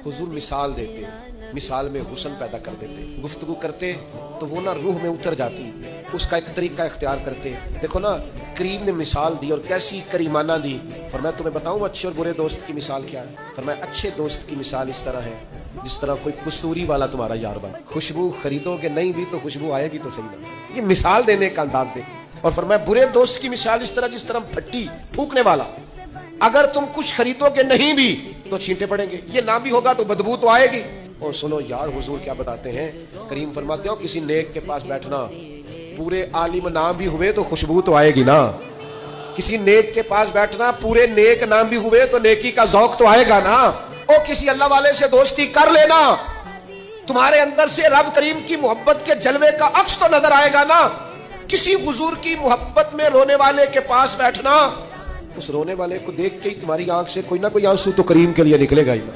हुजूर मिसाल देते, मिसाल में हुस्न पैदा कर देते, गुफ्तगू करते तो वो ना रूह में उतर जाती, उसका एक तरीका इख्तियार करते। देखो ना, करीम ने मिसाल दी और कैसी करीमाना दी। फरमाया तुम्हें बताऊं अच्छे और बुरे दोस्त की मिसाल क्या है। फरमाया अच्छे दोस्त की मिसाल इस तरह है जिस तरह कोई कसूरी वाला तुम्हारा यार बना। खुशबू खरीदोगे नहीं भी तो खुशबू आएगी तो सही ना। ये मिसाल देने का अंदाज दे। और फरमाया बुरे दोस्त की मिसाल इस तरह जिस तरह भट्टी फूकने वाला, अगर तुम कुछ खरीदोगे नहीं भी तो छींटे पड़ेंगे, ये ना भी होगा तो बदबू तो आएगी। और सुनो यार, हुजूर क्या बताते हैं, करीम फरमाते हो किसी नेक के पास बैठना, पूरे आलिम ना भी हुए तो खुशबू तो आएगी ना। किसी नेक के पास बैठना, पूरे नेक ना भी हुए तो नेकी का ज़ौक तो आएगा ना। ओ किसी अल्लाह वाले से दोस्ती कर लेना, तुम्हारे अंदर से रब करीम की मोहब्बत के जलवे का अक्स तो नजर आएगा ना। किसी हुजूर की मोहब्बत में रोने वाले के पास बैठना, उस रोने वाले को देख के ही तुम्हारी आंख से कोई ना कोई आंसू तो करीम के लिए निकलेगा ही ना।